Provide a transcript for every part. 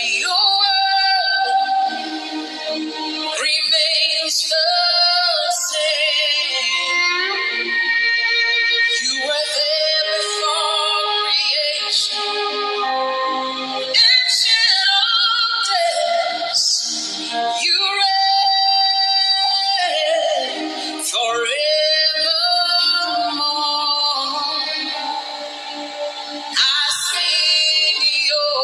your word remains the same. You were there before creation, ancient of days. You reign forevermore. I sing your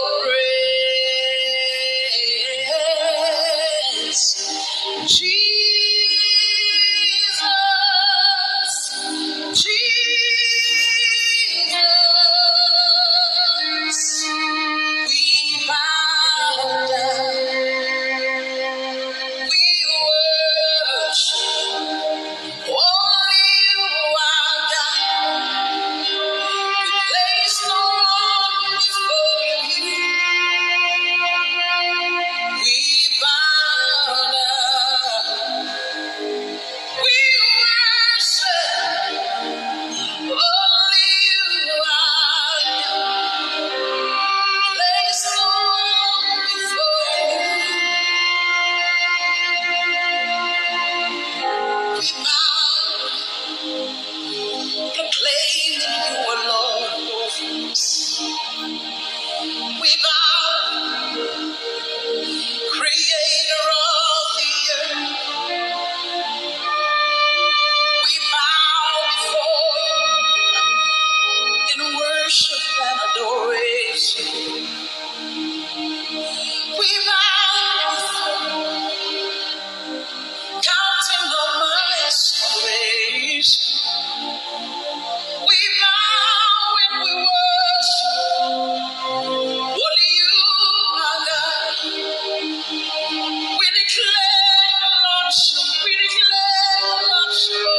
praise, Jesus, Jesus. We bow down, we worship. Only you are God. Place no one before you. We bow down. We worship. Only you are God. Place no one before you. We bow. Proclaiming you are Lord of us. We bow, creator of the earth. We bow before you in worship and adoration. We bow, counting no ways. We bow and we worship. Only you are God. We declare Lordship. We declare Lordship.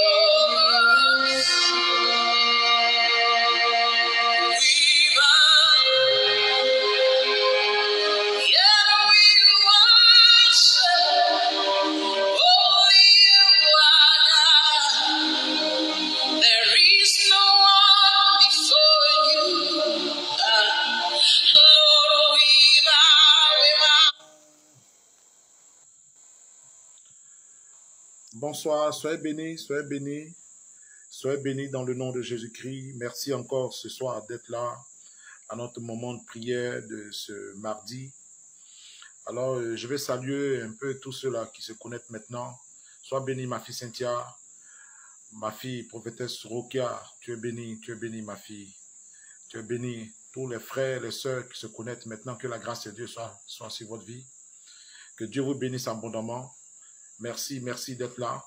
We bow. Yeah, we worship. Only you are God. There is no one before you. Lord, we bow, we bow. Bonsoir, soyez bénis dans le nom de Jésus-Christ. Merci encore ce soir d'être là à notre moment de prière de ce mardi. Alors, je vais saluer un peu tous ceux-là qui se connectent maintenant. Sois bénie, ma fille Cynthia, ma fille prophétesse Rokia, tu es bénie ma fille. Tu es bénie, tous les frères, les sœurs qui se connectent maintenant, que la grâce de Dieu soit sur votre vie. Que Dieu vous bénisse abondamment. Merci d'être là.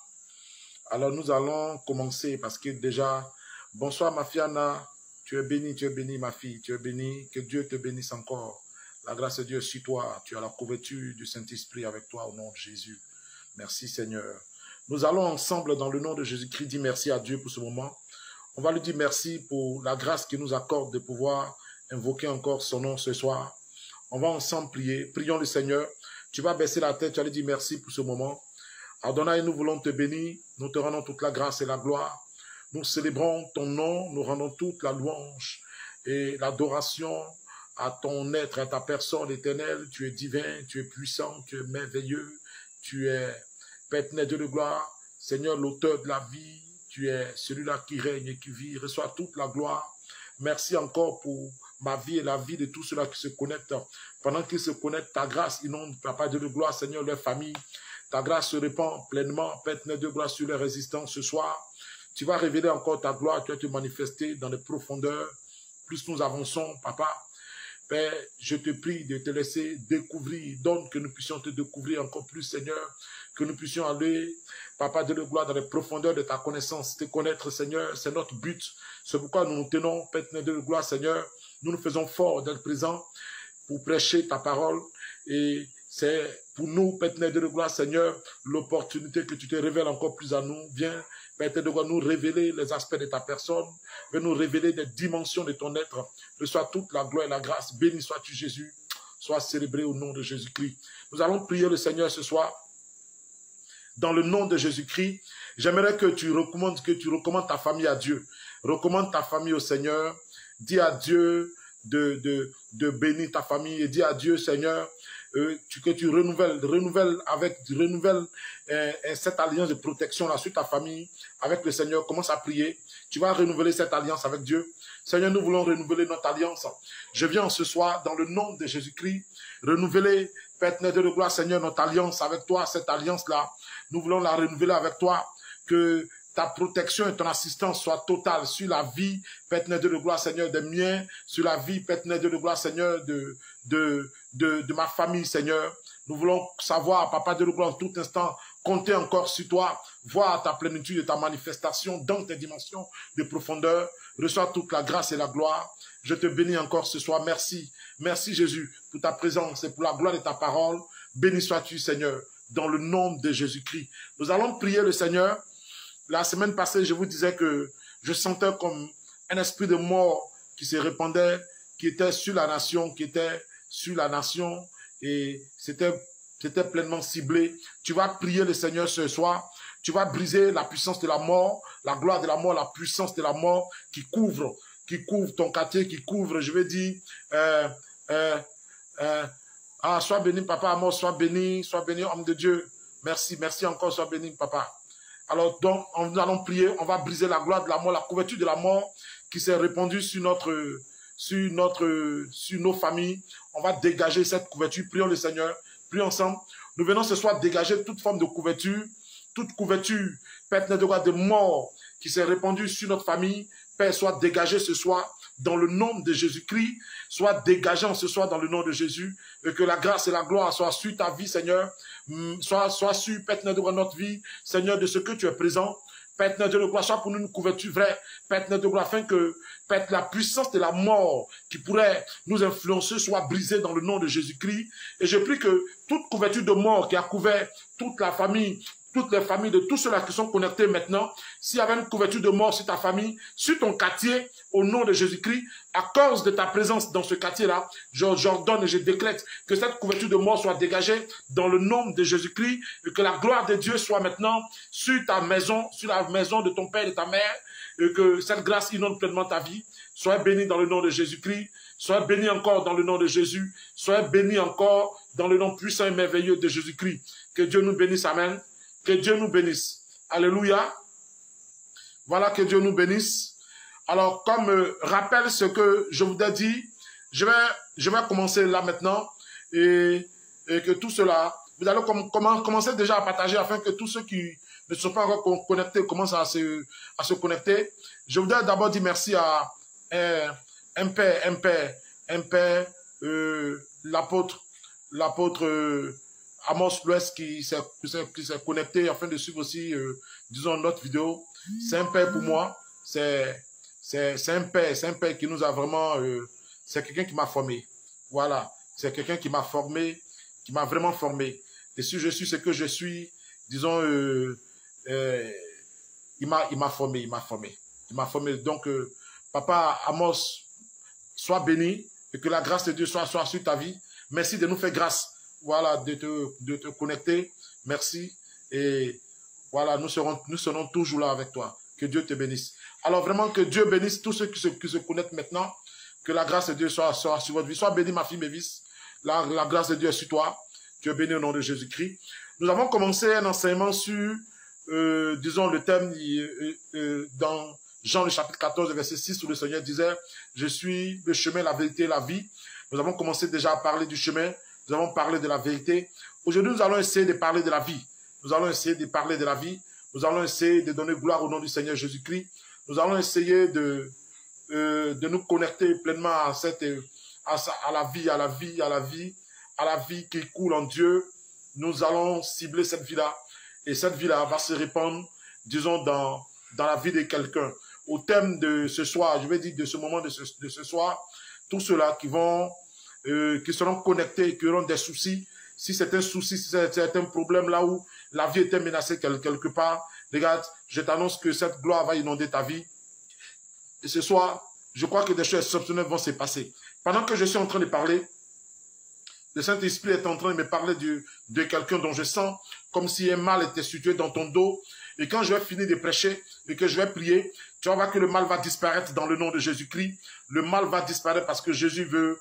Alors nous allons commencer parce que déjà, bonsoir ma fille Anna, tu es bénie ma fille, tu es bénie, que Dieu te bénisse encore. La grâce de Dieu sur toi, tu as la couverture du Saint-Esprit avec toi au nom de Jésus. Merci Seigneur. Nous allons ensemble dans le nom de Jésus-Christ dire merci à Dieu pour ce moment. On va lui dire merci pour la grâce qu'il nous accorde de pouvoir invoquer encore son nom ce soir. On va ensemble prier, prions le Seigneur. Tu vas baisser la tête, tu vas lui dire merci pour ce moment. Adonai, nous voulons te bénir, nous te rendons toute la grâce et la gloire. Nous célébrons ton nom, nous rendons toute la louange et l'adoration à ton être, à ta personne éternelle. Tu es divin, tu es puissant, tu es merveilleux, tu es Père de gloire, Seigneur, l'auteur de la vie, tu es celui-là qui règne et qui vit, reçois toute la gloire. Merci encore pour ma vie et la vie de tous ceux-là qui se connectent. Pendant qu'ils se connectent, ta grâce inonde, Papa de gloire, Seigneur, leur famille. Ta grâce se répand pleinement, Père de gloire, sur les résistants ce soir. Tu vas révéler encore ta gloire, tu vas te manifester dans les profondeurs. Plus nous avançons, Papa. Père, je te prie de te laisser découvrir. Donne que nous puissions te découvrir encore plus, Seigneur. Que nous puissions aller, Papa de gloire, dans les profondeurs de ta connaissance. Te connaître, Seigneur, c'est notre but. C'est pourquoi nous nous tenons, Père de gloire, Seigneur. Nous nous faisons fort d'être présents pour prêcher ta parole. Et c'est pour nous, Père de gloire, Seigneur, l'opportunité que tu te révèles encore plus à nous. Viens, Père de gloire, nous révéler les aspects de ta personne. Viens nous révéler des dimensions de ton être. Reçois toute la gloire et la grâce. Béni sois-tu, Jésus. Sois célébré au nom de Jésus-Christ. Nous allons prier le Seigneur ce soir. Dans le nom de Jésus-Christ, j'aimerais que tu recommandes ta famille à Dieu. Recommande ta famille au Seigneur. Dis à Dieu de bénir ta famille et dis à Dieu, Seigneur, que tu renouvelles cette alliance de protection là sur ta famille avec le Seigneur. Commence à prier. Tu vas renouveler cette alliance avec Dieu. Seigneur, nous voulons renouveler notre alliance. Je viens ce soir dans le nom de Jésus-Christ, renouveler, Père éternel de gloire, Seigneur, notre alliance avec toi, cette alliance-là. Nous voulons la renouveler avec toi, que ta protection et ton assistance soient totales sur la vie, Père éternel de gloire, Seigneur, des miens, sur la vie, Père éternel de gloire, Seigneur, de ma famille, Seigneur. Nous voulons savoir, Papa de gloire, en tout instant, compter encore sur toi, voir ta plénitude et ta manifestation dans tes dimensions de profondeur. Reçois toute la grâce et la gloire. Je te bénis encore ce soir. Merci. Merci Jésus pour ta présence et pour la gloire de ta parole. Béni sois-tu, Seigneur, dans le nom de Jésus-Christ. Nous allons prier le Seigneur. La semaine passée, je vous disais que je sentais comme un esprit de mort qui se répandait, qui était sur la nation, et c'était pleinement ciblé. Tu vas prier le Seigneur ce soir. Tu vas briser la puissance de la mort, la gloire de la mort, la puissance de la mort qui couvre ton quartier, qui couvre, je veux dire, sois béni, Papa Amos, sois béni, homme de Dieu. Merci encore, sois béni, Papa. Alors, donc, nous allons prier, on va briser la gloire de la mort, la couverture de la mort qui s'est répandue sur nos familles. On va dégager cette couverture. Prions le Seigneur, prions ensemble. Nous venons ce soir dégager toute forme de couverture, Père de mort qui s'est répandue sur notre famille. Père, soit dégagé ce soir dans le nom de Jésus-Christ, soit dégageant ce soir dans le nom de Jésus, et que la grâce et la gloire soient sur ta vie, Seigneur, soit sur, Père, de notre vie, Seigneur, de ce que tu es présent. Père de gloire, soit pour nous une couverture vraie, Père de gloire, afin que Père, la puissance de la mort qui pourrait nous influencer soit brisée dans le nom de Jésus-Christ. Et je prie que toute couverture de mort qui a couvert toute la famille, toutes les familles de tous ceux-là qui sont connectés maintenant, s'il y avait une couverture de mort sur ta famille, sur ton quartier, au nom de Jésus-Christ, à cause de ta présence dans ce quartier-là, j'ordonne et je décrète que cette couverture de mort soit dégagée dans le nom de Jésus-Christ et que la gloire de Dieu soit maintenant sur ta maison, sur la maison de ton père et de ta mère, et que cette grâce inonde pleinement ta vie. Sois béni dans le nom de Jésus-Christ, sois béni encore dans le nom de Jésus, sois béni encore dans le nom puissant et merveilleux de Jésus-Christ. Que Dieu nous bénisse, amen. Que Dieu nous bénisse. Alléluia. Voilà, que Dieu nous bénisse. Alors, comme rappel ce que je vous ai dit, je vais commencer là maintenant et que tout cela, vous allez commencer déjà à partager afin que tous ceux qui ne sont pas encore connectés commencent à se connecter. Je voudrais d'abord dire merci à un père, l'apôtre Amos Bless qui s'est connecté afin de suivre aussi, disons, notre vidéo. C'est un père pour moi. C'est un père qui nous a vraiment... c'est quelqu'un qui m'a formé. Voilà. C'est quelqu'un qui m'a formé, qui m'a vraiment formé. Et si je suis ce que je suis, disons, il m'a formé. Donc, Papa Amos, sois béni et que la grâce de Dieu soit sur ta vie. Merci de nous faire grâce. Voilà, de te connecter. Merci. Et voilà, nous serons toujours là avec toi. Que Dieu te bénisse. Alors vraiment, que Dieu bénisse tous ceux qui se connectent maintenant. Que la grâce de Dieu soit sur votre vie. Sois béni, ma fille Mévis. La grâce de Dieu est sur toi. Tu es béni au nom de Jésus-Christ. Nous avons commencé un enseignement sur, disons, le thème dans Jean le chapitre 14, verset 6, où le Seigneur disait, « Je suis le chemin, la vérité et la vie ». Nous avons commencé déjà à parler du chemin. Nous avons parlé de la vérité. Aujourd'hui, nous allons essayer de parler de la vie. Nous allons essayer de parler de la vie. Nous allons essayer de donner gloire au nom du Seigneur Jésus-Christ. Nous allons essayer de nous connecter pleinement à la vie qui coule en Dieu. Nous allons cibler cette vie-là. Et cette vie-là va se répandre, disons, dans la vie de quelqu'un. Au thème de ce soir, je vais dire de ce moment de ce soir, tous ceux-là qui seront connectés, qui auront des soucis. Si c'est un souci, si c'est un problème là où la vie était menacée quelque part, regarde, je t'annonce que cette gloire va inonder ta vie. Et ce soir, je crois que des choses exceptionnelles vont se passer. Pendant que je suis en train de parler, le Saint-Esprit est en train de me parler de quelqu'un dont je sens comme si un mal était situé dans ton dos. Et quand je vais finir de prêcher et que je vais prier, tu vas voir que le mal va disparaître dans le nom de Jésus-Christ. Le mal va disparaître parce que Jésus veut,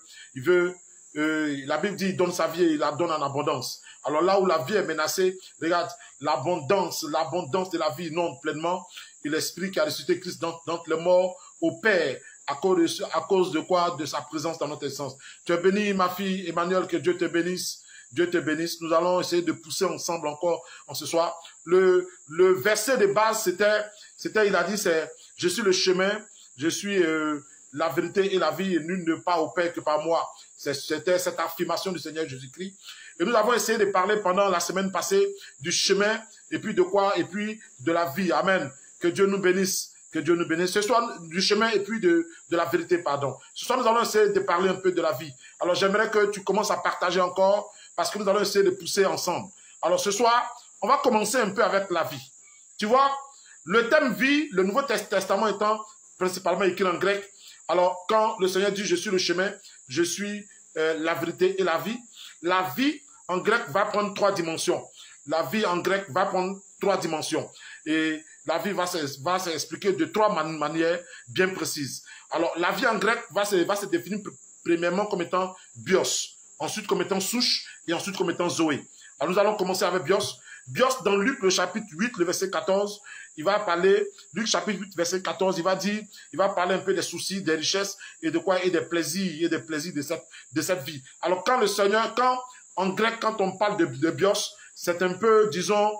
la Bible dit, il donne sa vie et il la donne en abondance. Alors là où la vie est menacée, regarde, l'abondance de la vie inonde pleinement. Et l'Esprit qui a ressuscité Christ dans les morts au Père, à cause de quoi? De sa présence dans notre essence. Tu es bénie, ma fille Emmanuel, que Dieu te bénisse. Dieu te bénisse. Nous allons essayer de pousser ensemble encore en ce soir. Le verset de base, c'était, il a dit, c'est, je suis le chemin, je suis la vérité et la vie, et nul ne part au Père que par moi. C'était cette affirmation du Seigneur Jésus-Christ. Et nous avons essayé de parler pendant la semaine passée du chemin, et puis de quoi? Et puis de la vie. Amen. Que Dieu nous bénisse. Que Dieu nous bénisse. Ce soir, du chemin et puis de la vérité, pardon. Ce soir, nous allons essayer de parler un peu de la vie. Alors, j'aimerais que tu commences à partager encore, parce que nous allons essayer de pousser ensemble. Alors, ce soir, on va commencer un peu avec la vie. Tu vois, le thème vie, le Nouveau Testament étant principalement écrit en grec. Alors, quand le Seigneur dit « Je suis le chemin, je suis la vérité et la vie en grec va prendre 3 dimensions. La vie en grec va prendre 3 dimensions. Et la vie va s'expliquer de 3 manières bien précises. Alors, la vie en grec va se définir premièrement comme étant bios, ensuite comme étant souche et ensuite comme étant zoé. Alors, nous allons commencer avec bios. Bios, dans Luc, le chapitre 8, le verset 14, il va parler, Luc chapitre 8, verset 14, il va parler un peu des soucis, des richesses et de quoi? Et des plaisirs de cette vie. Alors, quand le Seigneur, en grec, quand on parle de bios, c'est un peu, disons,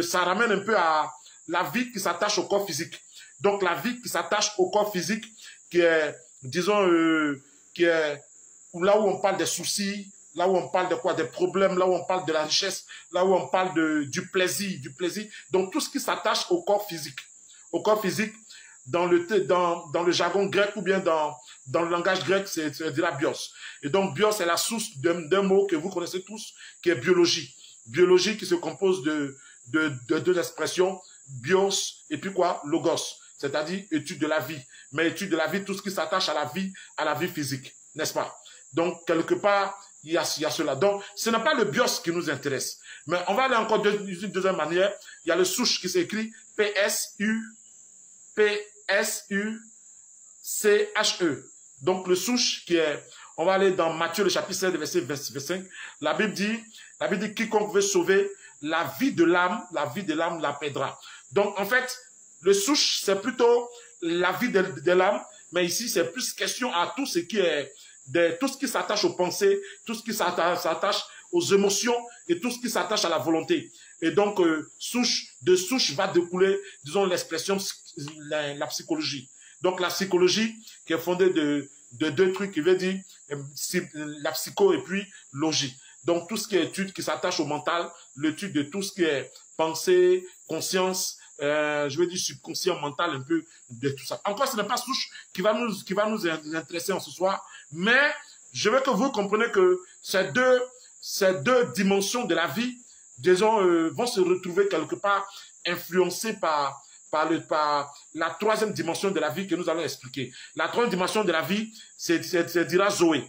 ça ramène un peu à la vie qui s'attache au corps physique. Donc, la vie qui s'attache au corps physique, qui est, disons, qui est là où on parle des soucis, là où on parle de quoi? Des problèmes, là où on parle de la richesse, là où on parle du plaisir. Donc, tout ce qui s'attache au corps physique. Au corps physique, dans le jargon grec ou bien dans le langage grec, c'est de la bios. Et donc, bios est la source d'un mot que vous connaissez tous, qui est biologie. Biologie qui se compose de 2 expressions, bios et puis quoi? Logos, c'est-à-dire étude de la vie. Mais étude de la vie, tout ce qui s'attache à la vie physique, n'est-ce pas? Donc, quelque part, il y a cela. Donc, ce n'est pas le bios qui nous intéresse. Mais on va aller encore d'une deuxième manière. Il y a le souche qui s'écrit P-S-U-C-H-E. Donc, le souche qui est... On va aller dans Matthieu, le chapitre 7, verset 25. La Bible dit, quiconque veut sauver la vie de l'âme la perdra. Donc, en fait, le souche, c'est plutôt la vie de l'âme, mais ici, c'est plus question à tout ce qui est, tout ce qui s'attache aux pensées, tout ce qui s'attache aux émotions et tout ce qui s'attache à la volonté. Et donc, de souche va découler, disons, l'expression, la psychologie. Donc, la psychologie qui est fondée de 2 trucs, qui veut dire la psycho et puis logie. Donc, tout ce qui est étude qui s'attache au mental, l'étude de tout ce qui est pensée, conscience, je veux dire subconscient, mental, un peu de tout ça. Encore, ce n'est pas souche qui va nous intéresser en ce soir, mais je veux que vous compreniez que ces deux dimensions de la vie, disons, vont se retrouver quelque part influencées par la 3e dimension de la vie que nous allons expliquer. La 3e dimension de la vie, c'est dira Zoé.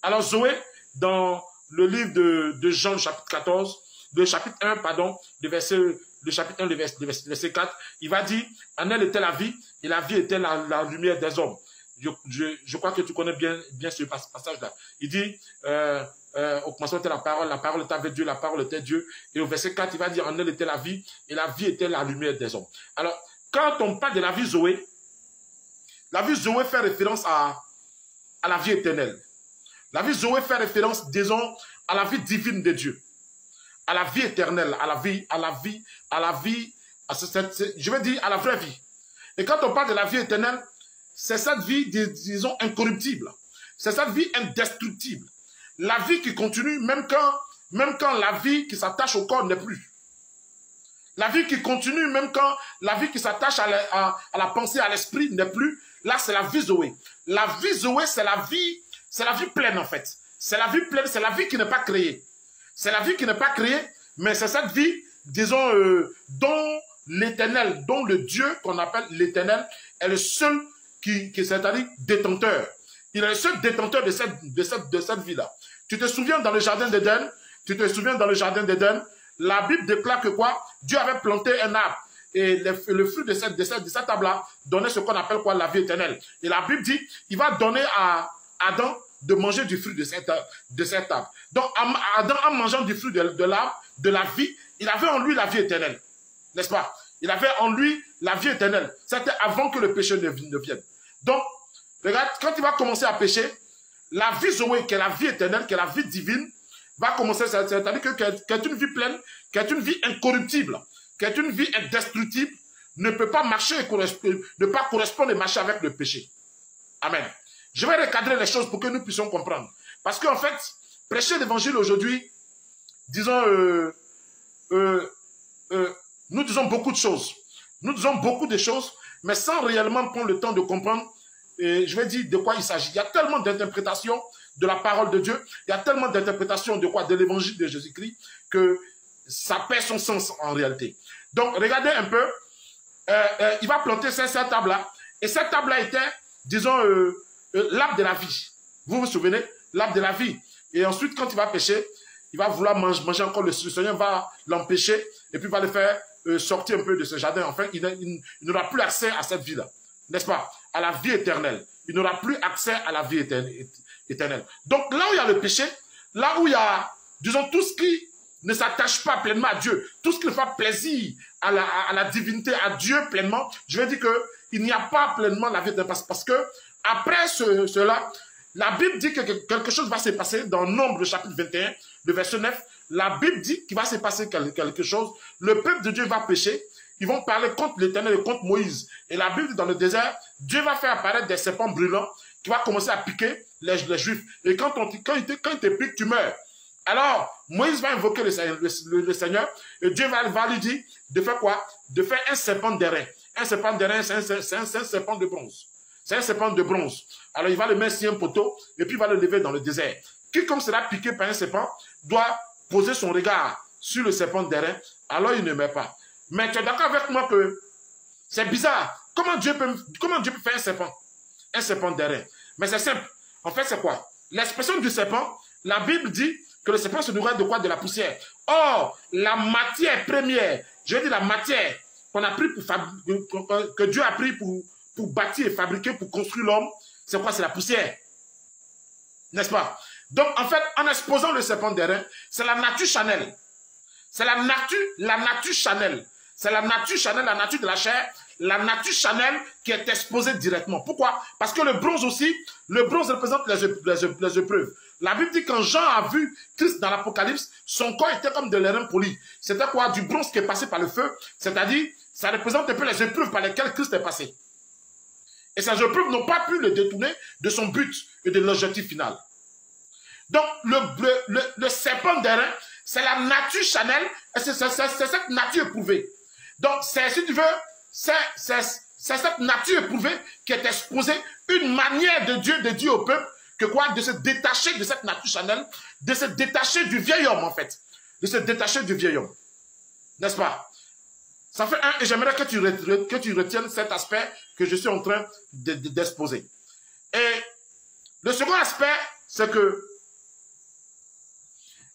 Alors, Zoé, dans le livre de Jean, le chapitre 14, le chapitre 1, pardon, le chapitre 1, le verset 4, il va dire, en elle était la vie, et la vie était la lumière des hommes. Je crois que tu connais bien ce passage-là. Il dit, au commencement était la parole était avec Dieu, la parole était Dieu. Et au verset 4, il va dire, en elle était la vie, et la vie était la lumière des hommes. Alors, quand on parle de la vie Zoé fait référence à la vie éternelle. La vie Zoé fait référence, disons, à la vie divine de Dieu. À la vie éternelle, je veux dire à la vraie vie. Et quand on parle de la vie éternelle, c'est cette vie, disons, incorruptible. C'est cette vie indestructible. La vie qui continue même quand la vie qui s'attache au corps n'est plus. La vie qui continue même quand la vie qui s'attache à la pensée, à l'esprit n'est plus. Là, c'est la vie Zoé. La vie Zoé, c'est la vie pleine en fait. C'est la vie pleine, c'est la vie qui n'est pas créée. C'est la vie qui n'est pas créée, mais c'est cette vie, disons, dont l'éternel, dont le Dieu qu'on appelle l'éternel est le seul qui c'est-à-dire détenteur. Il est le seul détenteur de cette vie-là. Tu te souviens dans le jardin d'Éden, la Bible déclare que quoi? Dieu avait planté un arbre. et le fruit de cette arbre-là donnait ce qu'on appelle quoi? La vie éternelle. Et la Bible dit, il va donner à Adam de manger du fruit de cet arbre. Donc, Adam, en mangeant du fruit de l'arbre, de la vie, il avait en lui la vie éternelle. N'est-ce pas? Il avait en lui la vie éternelle. C'était avant que le péché ne vienne. Donc, regarde, quand il va commencer à pécher, la vie Zoé, qui est la vie éternelle, qui est la vie divine, va commencer, c'est-à-dire que est une vie pleine, qui est une vie incorruptible, qui est une vie indestructible, ne peut pas marcher ne pas correspondre et marcher avec le péché. Amen. Je vais recadrer les choses pour que nous puissions comprendre. Parce qu'en fait, prêcher l'évangile aujourd'hui, disons, nous disons beaucoup de choses. Nous disons beaucoup de choses, mais sans réellement prendre le temps de comprendre, et je vais dire de quoi il s'agit. Il y a tellement d'interprétations de la parole de Dieu, il y a tellement d'interprétations de quoi? De l'évangile de Jésus-Christ, que ça perd son sens en réalité. Donc, regardez un peu, il va planter cette table-là, et cette table-là était, disons, l'arbre de la vie. Vous vous souvenez? L'arbre de la vie. Et ensuite, quand il va pécher, il va vouloir manger encore, le Seigneur va l'empêcher, et puis va le faire sortir un peu de ce jardin. Enfin, il n'aura plus accès à cette vie-là, n'est-ce pas? À la vie éternelle. Il n'aura plus accès à la vie éternelle. Donc, là où il y a le péché, là où il y a, disons, tout ce qui ne s'attache pas pleinement à Dieu, tout ce qui ne fait plaisir à la divinité, à Dieu pleinement, je vais dire qu'il n'y a pas pleinement la vie éternelle. Parce que, après cela, la Bible dit que quelque chose va se passer dans Nombre, le chapitre 21, le verset 9. La Bible dit qu'il va se passer quelque chose. Le peuple de Dieu va pécher. Ils vont parler contre l'Éternel et contre Moïse. Et la Bible dit dans le désert, Dieu va faire apparaître des serpents brûlants qui vont commencer à piquer les Juifs. Et quand il te pique, tu meurs. Alors, Moïse va invoquer le Seigneur et Dieu va lui dire de faire quoi? De faire un serpent d'airain. Un serpent d'airain, c'est un serpent de bronze. C'est un serpent de bronze. Alors, il va le mettre sur un poteau et puis il va le lever dans le désert. Quiconque sera piqué par un serpent doit poser son regard sur le serpent d'airain, alors il ne meurt pas. Mais tu es d'accord avec moi que c'est bizarre. Comment Dieu peut faire un serpent? Un serpent d'airain. Mais c'est simple. En fait, c'est quoi? L'expression du serpent, la Bible dit que le serpent se nourrit de quoi? De la poussière. Or, la matière première, je veux dire la matière qu'on a pris que Dieu a pris pour bâtir et fabriquer, pour construire l'homme, c'est quoi? C'est la poussière. N'est-ce pas? Donc, en fait, en exposant le serpent d'airain, c'est la nature charnelle. C'est la nature charnelle. C'est la nature charnelle, la nature de la chair, la nature charnelle qui est exposée directement. Pourquoi? Parce que le bronze aussi, le bronze représente les épreuves. La Bible dit que quand Jean a vu Christ dans l'Apocalypse, son corps était comme de l'airain poli. C'était quoi? Du bronze qui est passé par le feu. C'est-à-dire, ça représente un peu les épreuves par lesquelles Christ est passé. Et ces épreuves n'ont pas pu le détourner de son but et de l'objectif final. Donc, le serpent d'airain, c'est la nature charnelle, et c'est cette nature éprouvée. Donc, si tu veux, c'est cette nature éprouvée qui est exposée, une manière de dire au peuple que quoi? De se détacher de cette nature charnelle, de se détacher du vieil homme, en fait. De se détacher du vieil homme. N'est-ce pas? Ça fait un, et j'aimerais que tu retiennes cet aspect que je suis en train d'exposer. Et le second aspect, c'est que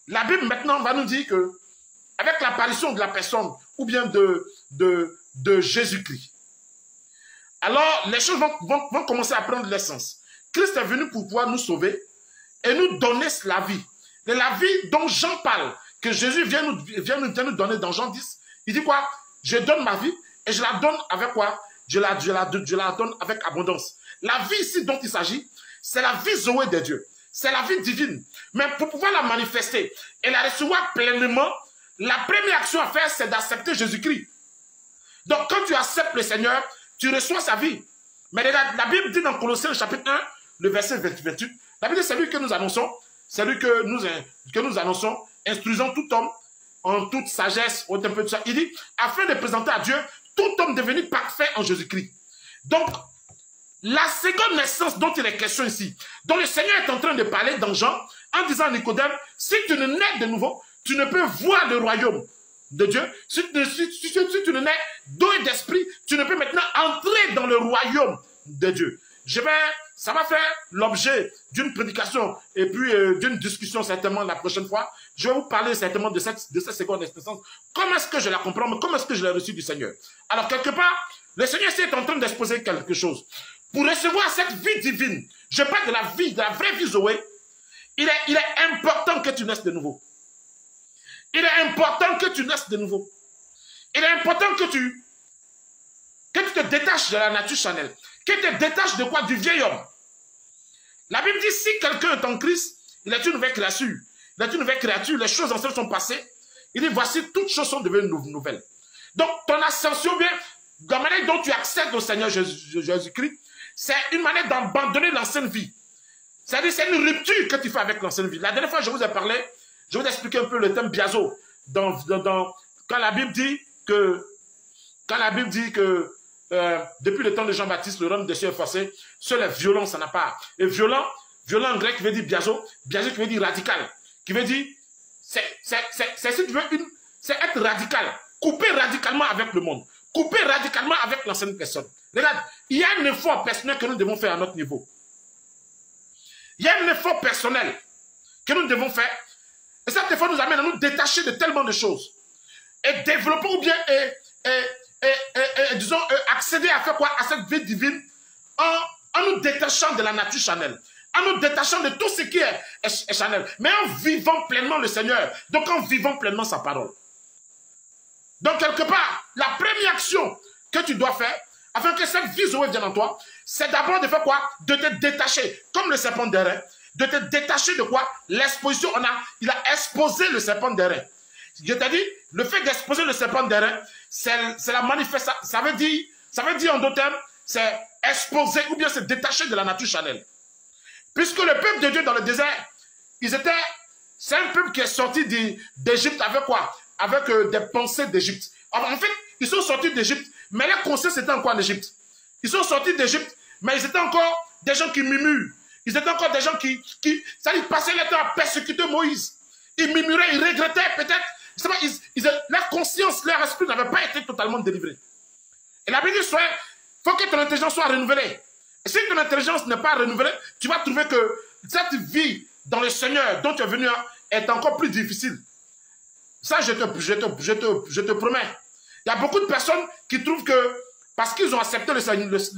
la Bible maintenant va nous dire que, avec l'apparition de la personne, ou bien de Jésus-Christ, alors les choses vont commencer à prendre l'essence. Christ est venu pour pouvoir nous sauver et nous donner la vie. Et la vie dont Jean parle, que Jésus vient nous donner dans Jean 10, il dit quoi? Je donne ma vie et je la donne avec quoi? Je la donne avec abondance. La vie ici dont il s'agit, c'est la vie Zoé de Dieu. C'est la vie divine. Mais pour pouvoir la manifester et la recevoir pleinement, la première action à faire, c'est d'accepter Jésus-Christ. Donc, quand tu acceptes le Seigneur, tu reçois sa vie. Mais regarde, la Bible dit dans Colossiens chapitre 1, le verset 28, la Bible dit c'est lui que nous annonçons, c'est lui que nous annonçons, instruisons tout homme en toute sagesse, un peu de ça. Il dit, afin de présenter à Dieu tout homme devenu parfait en Jésus-Christ. Donc, la seconde naissance dont il est question ici, dont le Seigneur est en train de parler dans Jean, en disant à Nicodème, si tu ne nais de nouveau, tu ne peux voir le royaume de Dieu. Si tu ne nais d'eau et d'esprit, tu ne peux maintenant entrer dans le royaume de Dieu. Je vais ça va faire l'objet d'une prédication et puis d'une discussion certainement la prochaine fois. Je vais vous parler certainement de cette seconde expérience. Comment est-ce que je la comprends, mais comment est-ce que je l'ai reçue du Seigneur? Alors, quelque part, le Seigneur est en train d'exposer quelque chose. Pour recevoir cette vie divine, je parle de la vie, de la vraie vie Zoé, il est important que tu naisses de nouveau. Il est important que tu naisses de nouveau. Il est important que tu te détaches de la nature charnelle. Que tu te détaches de quoi? Du vieil homme. La Bible dit, si quelqu'un est en Christ, il est une nouvelle créature. Il est une nouvelle créature. Les choses anciennes sont passées. Il dit, voici, toutes choses sont devenues nouvelles. Donc, ton ascension, bien, la manière dont tu accèdes au Seigneur Jésus-Christ, c'est une manière d'abandonner l'ancienne vie. C'est-à-dire, c'est une rupture que tu fais avec l'ancienne vie. La dernière fois, je vous ai parlé, je vais vous expliquer un peu le thème biazo. Quand la Bible dit que, depuis le temps de Jean-Baptiste, le royaume des cieux est forcé, seule la violence en a pas. Et violent en grec qui veut dire biazo, biazo qui veut dire radical, qui veut dire, c'est si tu veux c'est être radical, couper radicalement avec le monde, couper radicalement avec l'ancienne personne. Regarde, il y a un effort personnel que nous devons faire à notre niveau. Il y a un effort personnel que nous devons faire. Et cet effort nous amène à nous détacher de tellement de choses. Et développer ou bien, disons, accéder à faire quoi? À cette vie divine en nous détachant de la nature charnelle. En nous détachant de tout ce qui est charnel. Mais en vivant pleinement le Seigneur. Donc en vivant pleinement sa parole. Donc quelque part, la première action que tu dois faire, afin que cette vie Zoé vienne en toi, c'est d'abord de faire quoi? De te détacher, comme le serpent d'airain, de te détacher de quoi? L'exposition, il a exposé le serpent d'airain. Je t'ai dit, le fait d'exposer le serpent d'airain, c'est la manifestation, ça veut dire en d'autres termes, c'est exposer ou bien se détacher de la nature charnelle. Puisque le peuple de Dieu dans le désert, c'est un peuple qui est sorti d'Égypte avec quoi? Avec des pensées d'Égypte. En fait, ils sont sortis d'Égypte, mais leur conscience était encore en Égypte. Ils sont sortis d'Égypte, mais ils étaient encore des gens qui murmurent. Ils étaient encore des gens ça ils passaient le temps à persécuter Moïse. Ils murmuraient, ils regrettaient peut-être. Leur conscience, leur esprit n'avait pas été totalement délivré. Et la Bible dit, il faut que ton intelligence soit renouvelée. Et si ton intelligence n'est pas renouvelée, tu vas trouver que cette vie dans le Seigneur dont tu es venu est encore plus difficile. Ça, je te promets. Il y a beaucoup de personnes qui trouvent que parce qu'ils ont accepté le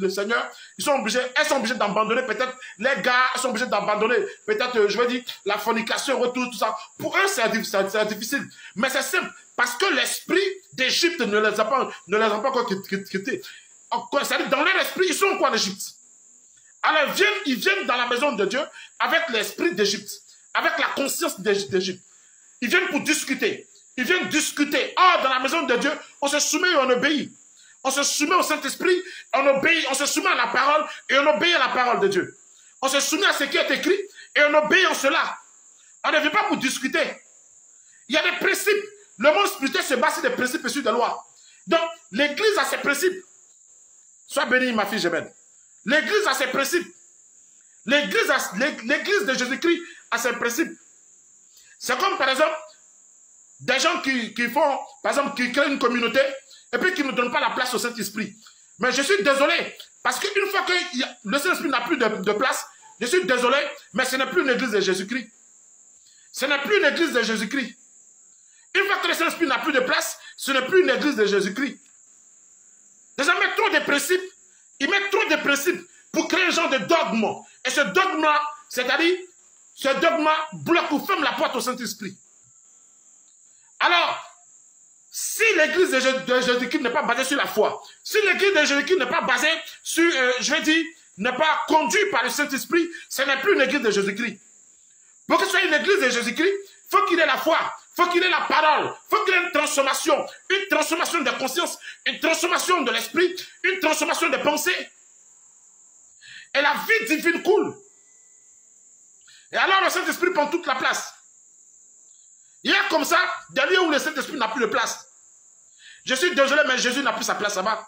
Seigneur, elles sont obligées d'abandonner peut-être les gars, elles sont obligées d'abandonner peut-être, je veux dire, la fornication, tout ça. Pour eux, c'est difficile. Mais c'est simple, parce que l'esprit d'Égypte ne les a pas encore quittés. C'est-à-dire, dans leur esprit, ils sont encore en Égypte. Alors, ils viennent dans la maison de Dieu avec l'esprit d'Égypte, avec la conscience d'Égypte. Ils viennent pour discuter. Ils viennent discuter. Or, dans la maison de Dieu, on se soumet et on obéit. On se soumet au Saint-Esprit, on obéit, on se soumet à la parole et on obéit à la parole de Dieu. On se soumet à ce qui est écrit et on obéit en cela. On ne vient pas pour discuter. Il y a des principes. Le monde spirituel se base sur des principes et sur des lois. Donc, l'Église a ses principes. Sois bénie, ma fille Jemène. L'Église a ses principes. L'Église de Jésus-Christ a ses principes. C'est comme, par exemple, des gens qui créent une communauté et puis qui ne donnent pas la place au Saint-Esprit. Mais je suis désolé, parce qu'une fois que le Saint-Esprit n'a plus de place, je suis désolé, mais ce n'est plus une église de Jésus-Christ. Ce n'est plus une église de Jésus-Christ. Une fois que le Saint-Esprit n'a plus de place, ce n'est plus une église de Jésus-Christ. Les gens mettent trop de principes. Ils mettent trop de principes pour créer un genre de dogme. Et ce dogme-là, c'est-à-dire, ce dogme bloque ou ferme la porte au Saint-Esprit. Alors, si l'église de Jésus-Christ n'est pas basée sur la foi, si l'église de Jésus-Christ n'est pas basée sur, n'est pas conduite par le Saint-Esprit, ce n'est plus une église de Jésus-Christ. Pour que ce soit une église de Jésus-Christ, il faut qu'il ait la foi, il faut qu'il ait la parole, il faut qu'il ait une transformation de conscience, une transformation de l'esprit, une transformation de pensée. Et la vie divine coule. Et alors le Saint-Esprit prend toute la place. Il y a comme ça des lieux où le Saint-Esprit n'a plus de place. Je suis désolé, mais Jésus n'a plus sa place là-bas.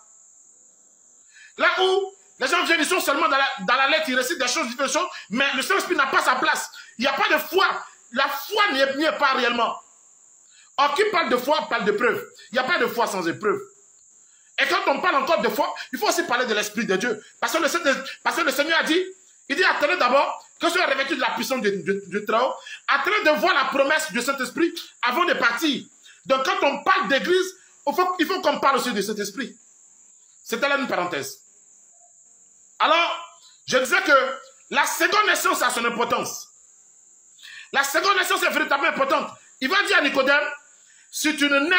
Là où les gens viennent, ils sont seulement dans la lettre, ils récitent des choses, mais le Saint-Esprit n'a pas sa place. Il n'y a pas de foi. La foi n'y est pas réellement. Or, qui parle de foi parle de preuve. Il n'y a pas de foi sans épreuve. Et quand on parle encore de foi, il faut aussi parler de l'Esprit de Dieu. Parce que le Seigneur a dit, Il dit, attendez d'abord que soit revêtu de la puissance du Très-Haut. Attendez de voir la promesse du Saint-Esprit avant de partir. Donc quand on parle d'église, il faut qu'on parle aussi du Saint-Esprit. C'était là une parenthèse. Alors, je disais que la seconde naissance a son importance. La seconde naissance est véritablement importante. Il va dire à Nicodème, si tu ne nais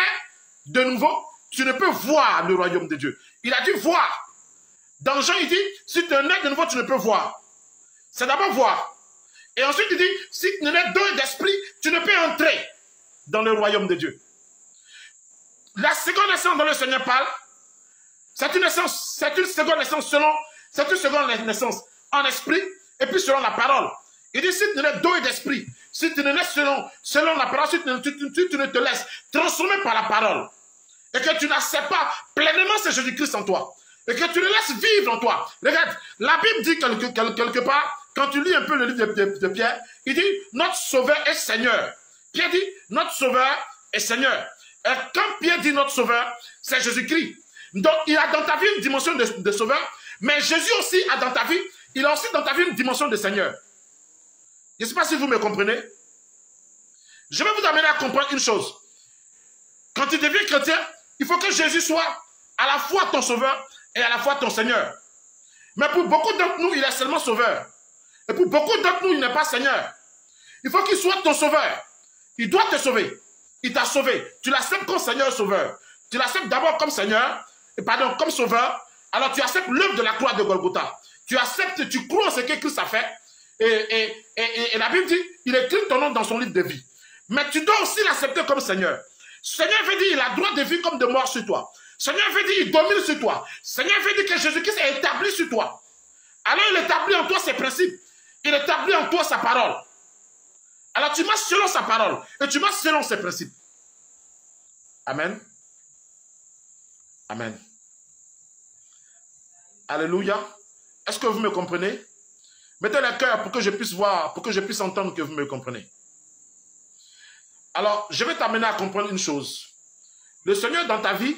de nouveau, tu ne peux voir le royaume de Dieu. Il a dit voir. Dans Jean, il dit, si tu nais de nouveau, tu ne peux voir. C'est d'abord voir. Et ensuite, il dit, si tu nais d'eau d'esprit, tu ne peux entrer dans le royaume de Dieu. La seconde naissance dont le Seigneur parle, c'est une naissance, c'est une seconde naissance c'est une seconde naissance en esprit et puis selon la parole. Il dit, si tu nais d'eau et d'esprit, si tu ne nais selon la parole, si tu ne te laisses transformer par la parole, et que tu n'acceptes pas pleinement ce Jésus-Christ en toi, et que tu le laisses vivre en toi. Regarde, la Bible dit quelque part, quand tu lis un peu le livre de Pierre, il dit, notre Sauveur est Seigneur. Pierre dit, notre Sauveur est Seigneur. Et quand Pierre dit notre Sauveur, c'est Jésus-Christ. Donc, il a dans ta vie une dimension de Sauveur, mais Jésus aussi a dans ta vie, il a aussi dans ta vie une dimension de Seigneur. Je ne sais pas si vous me comprenez. Je vais vous amener à comprendre une chose. Quand tu deviens chrétien, il faut que Jésus soit à la fois ton Sauveur et à la fois ton Seigneur. Mais pour beaucoup d'entre nous, il est seulement Sauveur. Et pour beaucoup d'entre nous, il n'est pas Seigneur. Il faut qu'il soit ton Sauveur. Il doit te sauver. Il t'a sauvé. Tu l'acceptes comme Seigneur et Sauveur. Tu l'acceptes d'abord comme Seigneur, comme Sauveur. Alors tu acceptes l'œuvre de la croix de Golgotha. Tu acceptes, tu crois en ce que Christ a fait. Et la Bible dit, il écrit ton nom dans son livre de vie. Mais tu dois aussi l'accepter comme Seigneur. Seigneur veut dire, il a droit de vie comme de mort sur toi. Seigneur veut dire, il domine sur toi. Seigneur veut dire que Jésus-Christ est établi sur toi. Alors il établit en toi ses principes. Il établit en toi sa parole. Alors tu marches selon sa parole. Et tu marches selon ses principes. Amen. Amen. Alléluia. Est-ce que vous me comprenez? Mettez le cœur pour que je puisse voir, pour que je puisse entendre que vous me comprenez. Alors, je vais t'amener à comprendre une chose. Le Seigneur dans ta vie,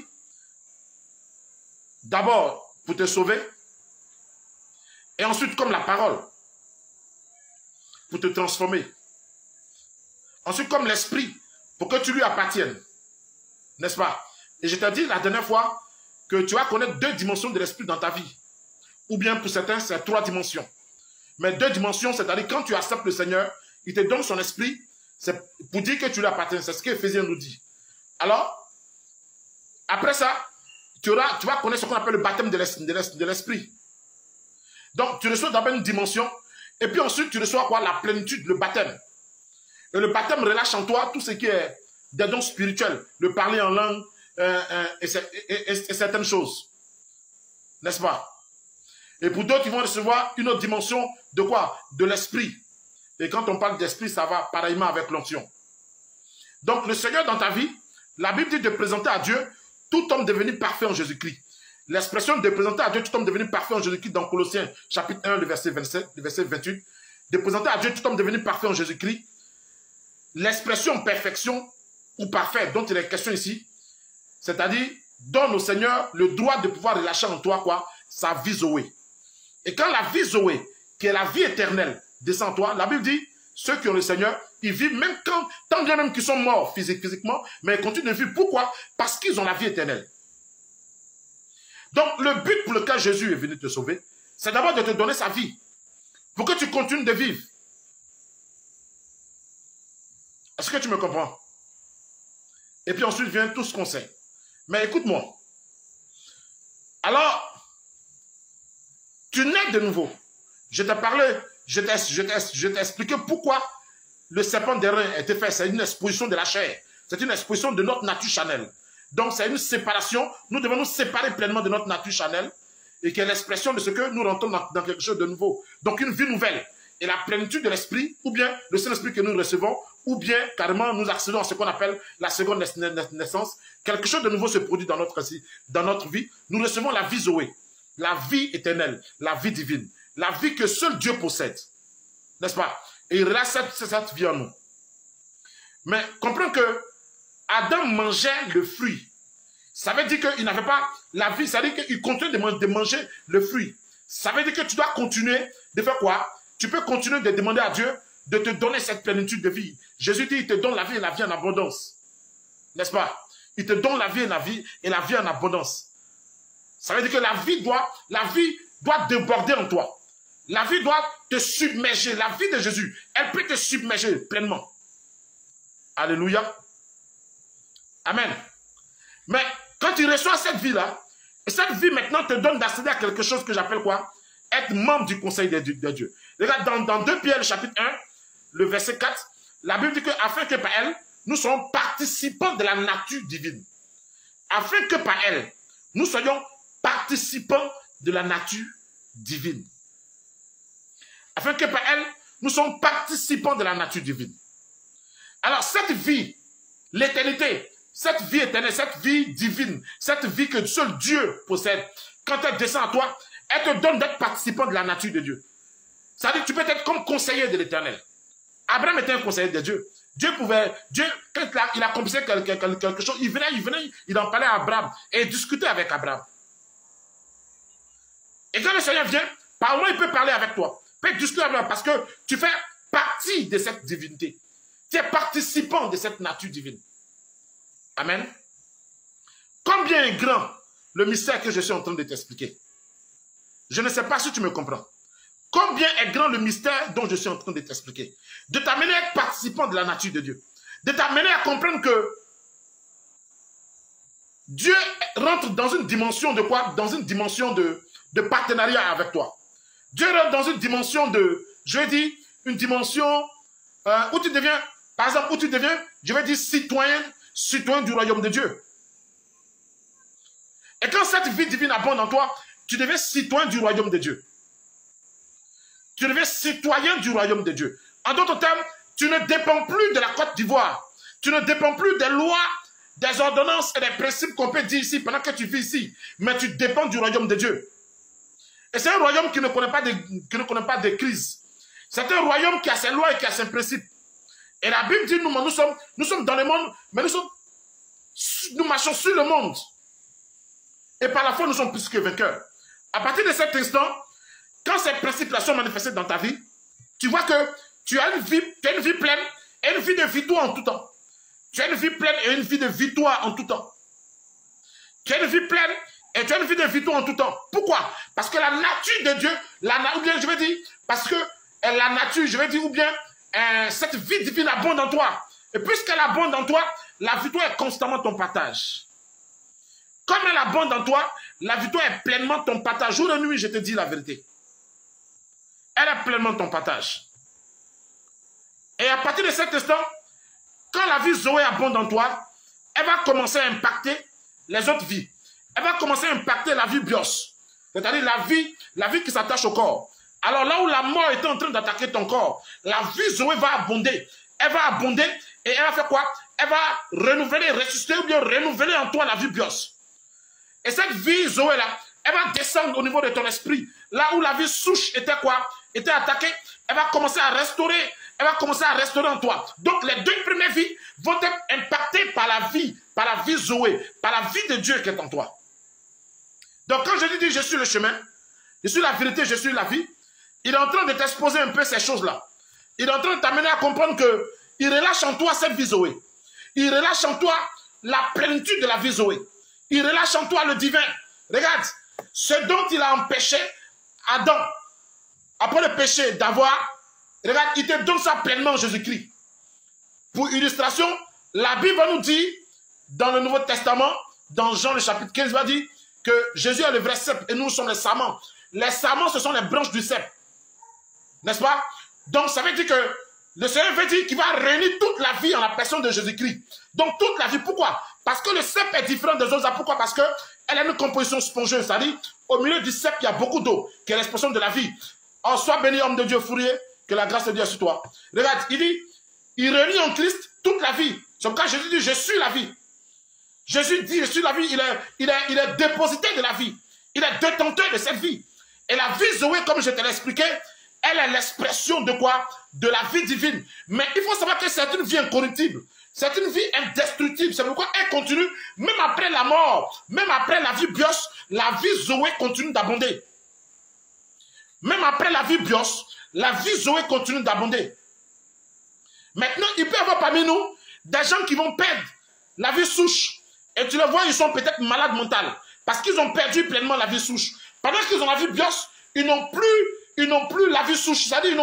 d'abord pour te sauver, et ensuite comme la parole, pour te transformer. Ensuite comme l'esprit, pour que tu lui appartiennes. N'est-ce pas? Et je t'ai dit la dernière fois que tu vas connaître 2 dimensions de l'esprit dans ta vie. Ou bien pour certains, c'est 3 dimensions. Mais 2 dimensions, c'est-à-dire quand tu acceptes le Seigneur, il te donne son esprit, c'est pour dire que tu lui appartiens. C'est ce que Éphésiens nous dit. Alors, après ça, tu vas connaître ce qu'on appelle le baptême de l'esprit. Donc, tu reçois d'abord une dimension, et puis ensuite, tu reçois quoi? La plénitude, le baptême. Et le baptême relâche en toi tout ce qui est des dons spirituels, le parler en langue et certaines choses. N'est-ce pas? Et pour d'autres, ils vont recevoir une autre dimension de quoi? De l'esprit. Et quand on parle d'esprit, ça va pareillement avec l'onction. Donc, le Seigneur dans ta vie, la Bible dit de présenter à Dieu tout homme devenu parfait en Jésus-Christ. L'expression de présenter à Dieu tout homme devenu parfait en Jésus-Christ dans Colossiens, chapitre 1, le verset 27, le verset 28. De présenter à Dieu tout homme devenu parfait en Jésus-Christ. L'expression perfection ou parfait dont il est question ici, c'est-à-dire donne au Seigneur le droit de pouvoir relâcher en toi quoi? Sa vie Zoé. Et quand la vie Zoé, qui est la vie éternelle, descend en toi, la Bible dit, ceux qui ont le Seigneur, ils vivent même tant bien même qu'ils sont morts physiquement, mais ils continuent de vivre. Pourquoi? Parce qu'ils ont la vie éternelle. Donc le but pour lequel Jésus est venu te sauver, c'est d'abord de te donner sa vie, pour que tu continues de vivre. Est-ce que tu me comprends? Et puis ensuite vient tout ce qu'on sait. Mais écoute-moi. Alors, tu nais de nouveau. Je t'ai parlé, je t'ai expliqué pourquoi le serpent d'airain a été fait. C'est une exposition de la chair. C'est une exposition de notre nature charnelle. Donc c'est une séparation. Nous devons nous séparer pleinement de notre nature charnelle et qui est l'expression de ce que nous rentrons dans quelque chose de nouveau. Donc une vie nouvelle. Et la plénitude de l'esprit, ou bien le Saint-Esprit que nous recevons, ou bien carrément nous accédons à ce qu'on appelle la seconde naissance. Quelque chose de nouveau se produit dans notre vie. Nous recevons la vie Zoé, la vie éternelle, la vie divine, la vie que seul Dieu possède. N'est-ce pas? Et il relâche cette vie en nous. Mais comprends que Adam mangeait le fruit. Ça veut dire qu'il n'avait pas la vie, ça veut dire qu'il continue de manger le fruit. Ça veut dire que tu dois continuer de faire quoi? Tu peux continuer de demander à Dieu de te donner cette plénitude de vie. Jésus dit, il te donne la vie et la vie en abondance. N'est-ce pas? Il te donne la vie et la vie en abondance. Ça veut dire que la vie doit déborder en toi. La vie doit te submerger. La vie de Jésus, elle peut te submerger pleinement. Alléluia. Amen. Mais quand tu reçois cette vie-là, et cette vie maintenant te donne d'accéder à quelque chose que j'appelle quoi? Être membre du conseil de Dieu. Regarde, dans 2 Pierre, le chapitre 1, le verset 4, la Bible dit que afin que par elle, nous soyons participants de la nature divine. Afin que par elle, nous soyons participants de la nature divine. Afin que par elle, nous sommes participants de la nature divine. Alors cette vie, l'éternité, cette vie éternelle, cette vie divine, cette vie que seul Dieu possède, quand elle descend à toi, elle te donne d'être participant de la nature de Dieu. Ça veut dire que tu peux être comme conseiller de l'éternel. Abraham était un conseiller de Dieu. Dieu, quand il accomplissait quelque chose, il venait, il en parlait à Abraham et il discutait avec Abraham. Et quand le Seigneur vient, par moi, il peut parler avec toi. Il peut discuter avec toi parce que tu fais partie de cette divinité. Tu es participant de cette nature divine. Amen. Combien est grand le mystère que je suis en train de t'expliquer? Je ne sais pas si tu me comprends. Combien est grand le mystère dont je suis en train de t'expliquer? De t'amener à être participant de la nature de Dieu. De t'amener à comprendre que Dieu rentre dans une dimension de quoi? Dans une dimension de partenariat avec toi. Dieu rentre dans une dimension de, je vais dire, une dimension où tu deviens, par exemple, où tu deviens, je vais dire, citoyen du royaume de Dieu. Et quand cette vie divine abonde en toi, tu deviens citoyen du royaume de Dieu. Tu deviens citoyen du royaume de Dieu. En d'autres termes, tu ne dépends plus de la Côte d'Ivoire. Tu ne dépends plus des lois, des ordonnances et des principes qu'on peut dire ici pendant que tu vis ici. Mais tu dépends du royaume de Dieu. Et c'est un royaume qui ne connaît pas de crise. C'est un royaume qui a ses lois et qui a ses principes. Et la Bible dit, nous sommes dans le monde, mais nous marchons sur le monde. Et par la foi, nous sommes plus que vainqueurs. À partir de cet instant, quand ces principes-là sont manifestés dans ta vie, tu vois que tu as une vie pleine et une vie de victoire en tout temps. Tu as une vie pleine et une vie de victoire en tout temps. Tu as une vie pleine et tu as une vie de victoire en tout temps. Pourquoi? Parce que la nature de Dieu, ou bien je vais dire, parce que la nature, je vais dire, ou bien cette vie divine abonde en toi. Et puisqu'elle abonde en toi, la victoire est constamment ton partage. Comme elle abonde en toi, la victoire est pleinement ton partage. Jour et nuit, je te dis la vérité. Elle est pleinement ton partage. Et à partir de cet instant, quand la vie Zoé abonde en toi, elle va commencer à impacter les autres vies. Elle va commencer à impacter la vie bios. C'est-à-dire la vie qui s'attache au corps. Alors là où la mort était en train d'attaquer ton corps, la vie Zoé va abonder. Elle va abonder et elle va faire quoi? Elle va renouveler, ressusciter ou bien renouveler en toi la vie bios. Et cette vie Zoé là, elle va descendre au niveau de ton esprit. Là où la vie souche était quoi? Était attaquée, elle va commencer à restaurer. Elle va commencer à restaurer en toi. Donc les deux premières vies vont être impactées par la vie Zoé, par la vie de Dieu qui est en toi. Donc quand je dis je suis le chemin, je suis la vérité, je suis la vie, il est en train de t'exposer un peu ces choses-là. Il est en train de t'amener à comprendre qu'il relâche en toi cette vie Zoé. Il relâche en toi la plénitude de la vie Zoé. Il relâche en toi le divin. Regarde, ce dont il a empêché Adam, après le péché, d'avoir, regarde, il te donne ça pleinement, Jésus-Christ. Pour illustration, la Bible va nous dire, dans le Nouveau Testament, dans Jean le chapitre 15, va dire que Jésus est le vrai cep et nous sommes les sarments. Les sarments, ce sont les branches du cep. N'est-ce pas? Donc, ça veut dire que le Seigneur veut dire qu'il va réunir toute la vie en la personne de Jésus-Christ. Donc, toute la vie. Pourquoi? Parce que le cep est différent des autres. Pourquoi? Parce qu'elle a une composition spongeuse. C'est-à-dire, au milieu du cep, il y a beaucoup d'eau, qui est l'expression de la vie. Oh, sois béni, homme de Dieu, Fourier, que la grâce de Dieu est sur toi. Regarde, il dit, il réunit en Christ toute la vie. C'est pourquoi Jésus dit, je suis la vie. Jésus dit, je suis la vie. Il est dépositaire de la vie. Il est détenteur de cette vie. Et la vie Zoé, comme je te l'ai expliqué, elle est l'expression de quoi? De la vie divine. Mais il faut savoir que c'est une vie incorruptible. C'est une vie indestructible. C'est pourquoi elle continue, même après la mort, même après la vie bios, la vie Zoé continue d'abonder. Même après la vie bios, la vie Zoé continue d'abonder. Maintenant, il peut y avoir parmi nous des gens qui vont perdre la vie souche. Et tu les vois, ils sont peut-être malades mentales. Parce qu'ils ont perdu pleinement la vie souche. Pendant qu'ils ont la vie bios, ils n'ont plus la vie souche. C'est-à-dire, ils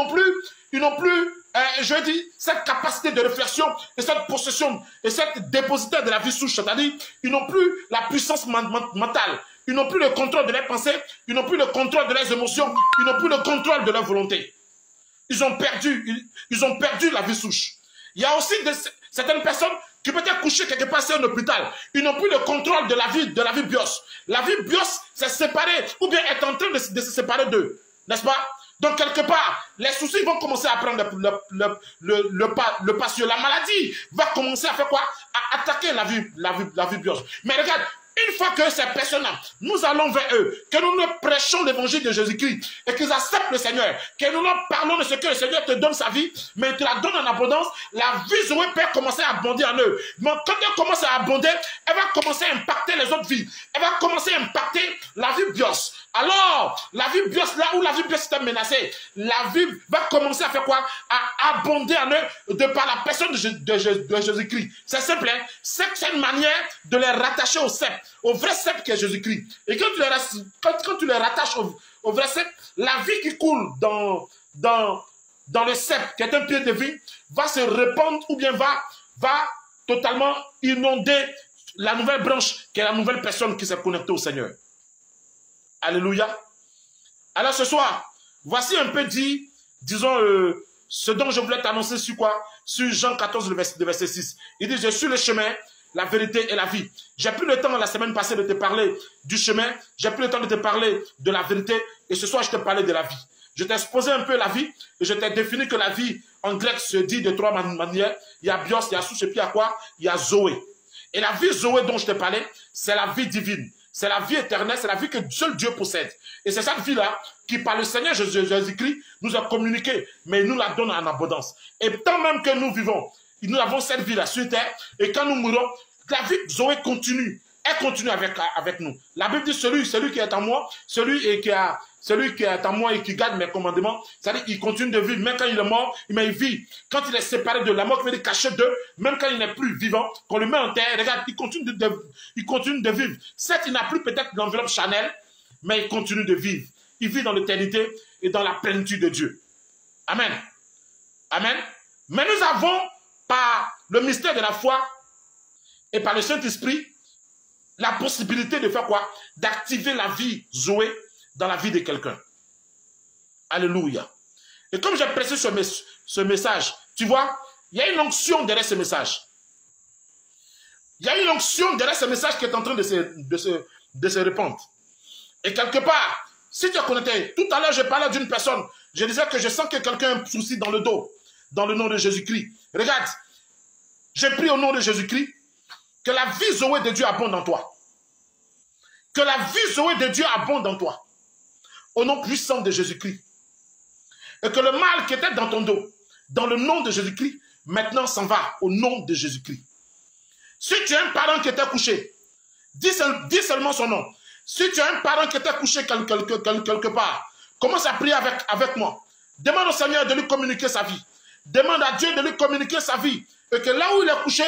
n'ont plus, je dis, cette capacité de réflexion et cette possession et cette dépositaire de la vie souche. C'est-à-dire, ils n'ont plus la puissance mentale. Ils n'ont plus le contrôle de leurs pensées. Ils n'ont plus le contrôle de leurs émotions. Ils n'ont plus le contrôle de leur volonté. Ils ont perdu la vie souche. Il y a aussi certaines personnes qui peuvent être couchées quelque part sur un hôpital. Ils n'ont plus le contrôle de la vie bios. La vie bios s'est séparée ou bien est en train de se séparer d'eux. N'est-ce pas? Donc, quelque part, les soucis vont commencer à prendre le pas sur la maladie. Va commencer à faire quoi? À attaquer la vie bios. Mais regarde, une fois que ces personnes-là, nous allons vers eux, que nous leur prêchons l'évangile de Jésus-Christ et qu'ils acceptent le Seigneur, que nous leur parlons de ce que le Seigneur te donne sa vie, mais il te la donne en abondance, la vie Zoé peut commencer à abonder en eux. Mais quand elle commence à abonder, elle va commencer à impacter les autres vies. Elle va commencer à impacter la vie bios. Alors, la vie bios, là où la vie bios est menacée, la vie va commencer à faire quoi? À abonder en eux de par la personne de Jésus-Christ. C'est simple, hein? C'est une manière de les rattacher au cep, au vrai cep qui est Jésus-Christ. Et quand tu les rattaches au vrai cep, la vie qui coule dans le cep, qui est un pied de vie, va se répandre ou bien va totalement inonder la nouvelle branche, qui est la nouvelle personne qui s'est connectée au Seigneur. Alléluia. Alors ce soir, voici un peu dit, disons, ce dont je voulais t'annoncer sur quoi? Sur Jean 14, le verset 6. Il dit, je suis le chemin, la vérité et la vie. J'ai pris le temps la semaine passée de te parler du chemin, j'ai pris le temps de te parler de la vérité, et ce soir je te parlais de la vie. Je t'ai exposé un peu la vie, et je t'ai défini que la vie, en grec, se dit de trois manières. Il y a bios, il y a souche, et puis il y a quoi? Il y a Zoé. Et la vie Zoé dont je t'ai parlé, c'est la vie divine. C'est la vie éternelle, c'est la vie que seul Dieu possède. Et c'est cette vie-là qui, par le Seigneur Jésus-Christ, nous a communiqué, mais il nous la donne en abondance. Et tant même que nous vivons, nous avons cette vie-là sur terre, et quand nous mourons, la vie Zoé continue. Elle continue avec nous. La Bible dit, celui qui est en moi, celui qui est en moi et qui garde mes commandements, c'est-à-dire qu'il continue de vivre, même quand il est mort, mais il vit. Quand il est séparé de la mort, qui veut dire caché d'eux, même quand il n'est plus vivant, qu'on le met en terre, regarde, il continue de vivre. Certes, il n'a plus peut-être l'enveloppe charnelle, mais il continue de vivre. Il vit dans l'éternité et dans la plénitude de Dieu. Amen. Amen. Mais nous avons, par le mystère de la foi et par le Saint-Esprit, la possibilité de faire quoi? D'activer la vie Zoé dans la vie de quelqu'un. Alléluia. Et comme j'ai pressé ce message, tu vois, il y a une onction derrière ce message. Il y a une onction derrière ce message qui est en train de se répandre. Et quelque part, si tu as connecté, tout à l'heure je parlais d'une personne, je disais que je sens que quelqu'un a un souci dans le dos, dans le nom de Jésus-Christ. Regarde, j'ai pris au nom de Jésus-Christ, que la vie Zoé de Dieu abonde en toi. Que la vie Zoé de Dieu abonde en toi. Au nom puissant de Jésus-Christ. Et que le mal qui était dans ton dos, dans le nom de Jésus-Christ, maintenant s'en va au nom de Jésus-Christ. Si tu as un parent qui était couché, dis seulement son nom. Si tu as un parent qui était couché quelque part, commence à prier avec moi. Demande au Seigneur de lui communiquer sa vie. Demande à Dieu de lui communiquer sa vie. Et que là où il est couché,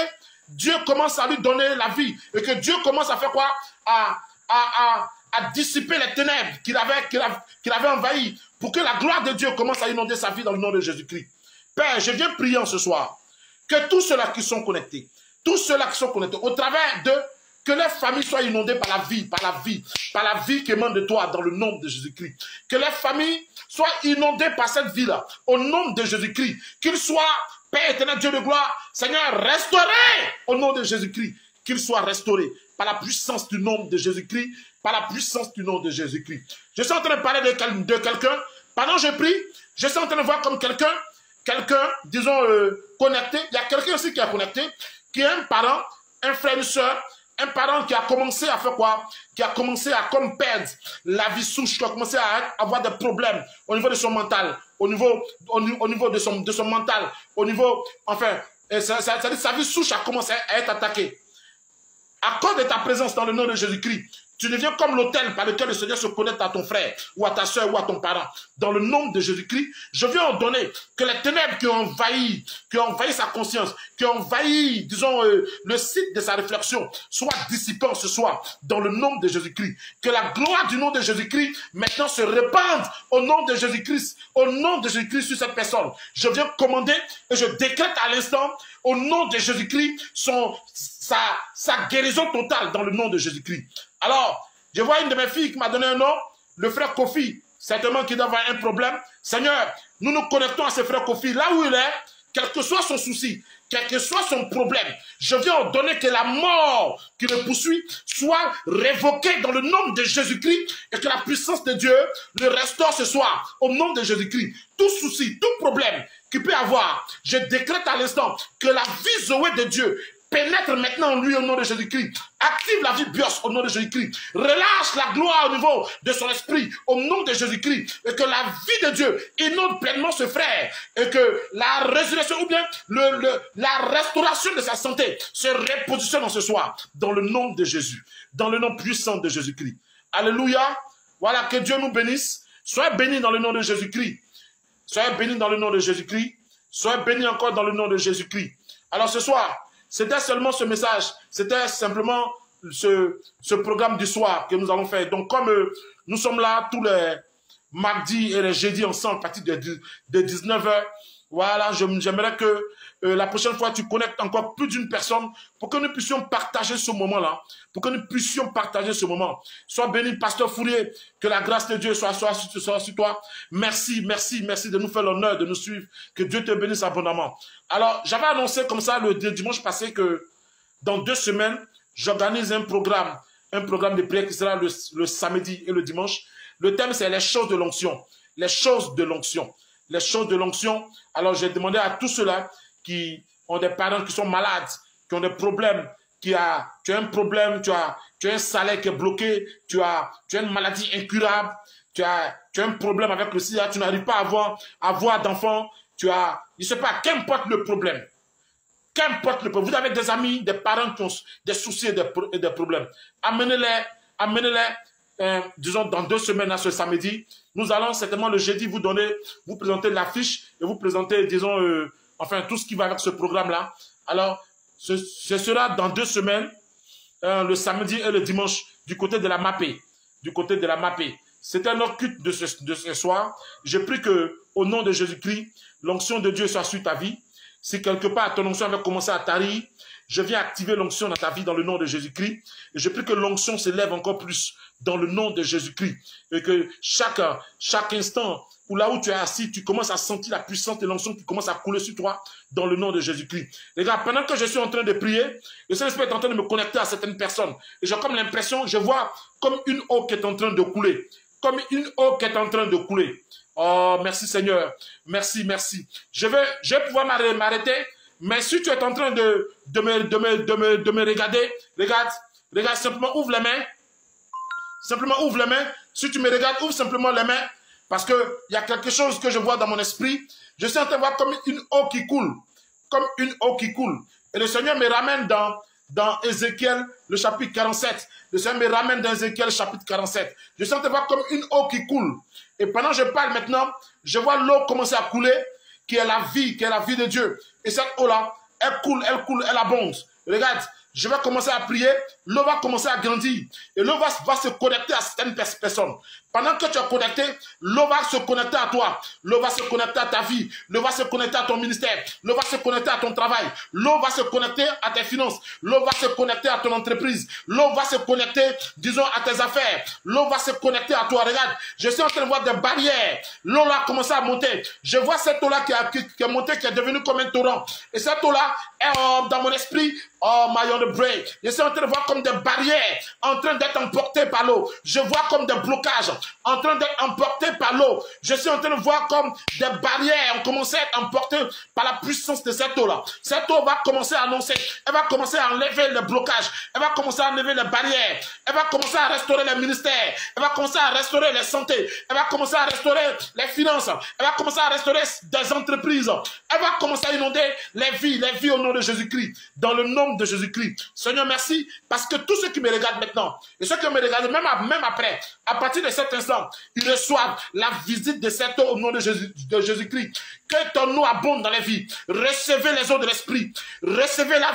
Dieu commence à lui donner la vie. Et que Dieu commence à faire quoi? À dissiper les ténèbres qu'il avait envahies. Pour que la gloire de Dieu commence à inonder sa vie dans le nom de Jésus-Christ. Père, je viens prier en ce soir. Que tous ceux-là qui sont connectés, au travers d'eux, que les familles soient inondées par la vie qui émane de toi dans le nom de Jésus-Christ. Que les familles soient inondées par cette vie-là, au nom de Jésus-Christ. Qu'ils soient, Père éternel, Dieu de gloire, Seigneur, restaurés au nom de Jésus-Christ. Qu'ils soient restaurés par la puissance du nom de Jésus-Christ, par la puissance du nom de Jésus-Christ. Je suis en train de parler de quelqu'un. Pendant que je prie, je suis en train de voir comme quelqu'un, disons, connecté. Il y a quelqu'un aussi qui est connecté, qui est un parent, un frère, une soeur, un parent qui a commencé à faire quoi? Qui a commencé à comme perdre la vie souche, qui a commencé à avoir des problèmes au niveau de son mental, au niveau de son mental, au niveau, enfin, sa vie souche a commencé à être attaquée. À cause de ta présence dans le nom de Jésus-Christ, Tu deviens comme l'autel par lequel le Seigneur se connecte à ton frère ou à ta soeur ou à ton parent. Dans le nom de Jésus-Christ, je viens ordonner que les ténèbres qui ont envahi sa conscience, qui ont envahi, disons, le site de sa réflexion, soient dissipées ce soir, dans le nom de Jésus-Christ. Que la gloire du nom de Jésus-Christ maintenant se répande au nom de Jésus-Christ, sur cette personne. Je viens commander et je décrète à l'instant, au nom de Jésus-Christ, sa guérison totale dans le nom de Jésus-Christ. Alors, je vois une de mes filles qui m'a donné un nom, le frère Kofi, certainement qui doit avoir un problème. Seigneur, nous nous connectons à ce frère Kofi, là où il est, quel que soit son souci, quel que soit son problème, je viens ordonner que la mort qui le poursuit soit révoquée dans le nom de Jésus-Christ et que la puissance de Dieu le restaure ce soir au nom de Jésus-Christ. Tout souci, tout problème qu'il peut avoir, je décrète à l'instant que la vie Zoé de Dieu pénètre maintenant en lui au nom de Jésus-Christ. Active la vie bios au nom de Jésus-Christ. Relâche la gloire au niveau de son esprit au nom de Jésus-Christ. Et que la vie de Dieu inonde pleinement ce frère. Et que la résurrection ou bien la restauration de sa santé se repositionne en ce soir. Dans le nom de Jésus. Dans le nom puissant de Jésus-Christ. Alléluia. Voilà, que Dieu nous bénisse. Soyez bénis dans le nom de Jésus-Christ. Soyez bénis dans le nom de Jésus-Christ. Soyez bénis encore dans le nom de Jésus-Christ. Alors ce soir, c'était seulement ce message, c'était simplement ce programme du soir que nous allons faire. Donc comme nous sommes là tous les mardis et les jeudis ensemble à partir de 19h, voilà, j'aimerais que la prochaine fois tu connectes encore plus d'une personne pour que nous puissions partager ce moment-là, pour que nous puissions partager ce moment. Sois béni, pasteur Fourier, que la grâce de Dieu soit sur toi. Merci de nous faire l'honneur de nous suivre, que Dieu te bénisse abondamment. Alors, j'avais annoncé comme ça le dimanche passé que dans 2 semaines, j'organise un programme de prière qui sera le samedi et le dimanche. Le thème, c'est les choses de l'onction. Les choses de l'onction. Les choses de l'onction. Alors, j'ai demandé à tous ceux-là qui ont des parents qui sont malades, qui ont des problèmes, tu as un problème, tu as un salaire qui est bloqué, tu as une maladie incurable, tu as un problème avec le sida, tu n'arrives pas à avoir d'enfants, je ne sais pas, qu'importe le problème. Qu'importe le problème. Vous avez des amis, des parents qui ont des soucis et des problèmes. Amenez-les, disons, dans 2 semaines à ce samedi. Nous allons certainement le jeudi vous présenter l'affiche et vous présenter, disons, enfin, tout ce qui va avec ce programme-là. Alors, ce sera dans 2 semaines, le samedi et le dimanche, du côté de la Mapé. C'était notre culte de ce soir. Je prie que, au nom de Jésus-Christ, l'onction de Dieu soit sur ta vie. Si quelque part ton onction avait commencé à tarir, je viens activer l'onction dans ta vie dans le nom de Jésus-Christ. Et je prie que l'onction s'élève encore plus dans le nom de Jésus-Christ. Et que chaque instant, ou là où tu es assis, tu commences à sentir la puissance de l'onction qui commence à couler sur toi dans le nom de Jésus-Christ. Les gars, pendant que je suis en train de prier, le Saint-Esprit est en train de me connecter à certaines personnes. Et j'ai comme l'impression, je vois comme une eau qui est en train de couler. Comme une eau qui est en train de couler. Oh, merci Seigneur. Merci. Je vais pouvoir m'arrêter. Mais si tu es en train de me regarder, regarde, simplement ouvre les mains. Simplement ouvre les mains. Si tu me regardes, ouvre simplement les mains. Parce qu'il y a quelque chose que je vois dans mon esprit. Je suis en train de voir comme une eau qui coule. Comme une eau qui coule. Et le Seigneur me ramène dans Ézéchiel, le chapitre 47. Le Seigneur me ramène dans Ézéchiel, chapitre 47. Je suis en train de voir comme une eau qui coule. Et pendant que je parle maintenant, je vois l'eau commencer à couler, qui est la vie de Dieu. Et cette eau-là, elle coule, elle abonde. Regarde, je vais commencer à prier, l'eau va commencer à grandir. Et l'eau va se connecter à certaines personnes. Pendant que tu es connecté, l'eau va se connecter à toi. L'eau va se connecter à ta vie. L'eau va se connecter à ton ministère. L'eau va se connecter à ton travail. L'eau va se connecter à tes finances. L'eau va se connecter à ton entreprise. L'eau va se connecter, disons, à tes affaires. L'eau va se connecter à toi. Regarde, je suis en train de voir des barrières. L'eau a commencé à monter. Je vois cette eau-là qui est montée, qui est devenue comme un torrent. Et cette eau-là est dans mon esprit. Oh, my on the break. Je suis en train de voir comme des barrières en train d'être emportées par l'eau. Je vois comme des blocages en train d'être emportés par l'eau. Je suis en train de voir comme des barrières ont commencé à être emportées par la puissance de cette eau-là. Cette eau va commencer à annoncer. Elle va commencer à enlever les blocages. Elle va commencer à enlever les barrières. Elle va commencer à restaurer les ministères. Elle va commencer à restaurer les santé. Elle va commencer à restaurer les finances. Elle va commencer à restaurer des entreprises. Elle va commencer à inonder les vies au nom de Jésus-Christ. Dans le nom nom de Jésus-Christ. Seigneur, merci, parce que tous ceux qui me regardent maintenant, et ceux qui me regardent même après, à partir de cet instant, ils reçoivent la visite de cette eau au nom de Jésus-Christ. Que ton nom abonde dans les vies. Recevez les eaux de l'esprit. Recevez la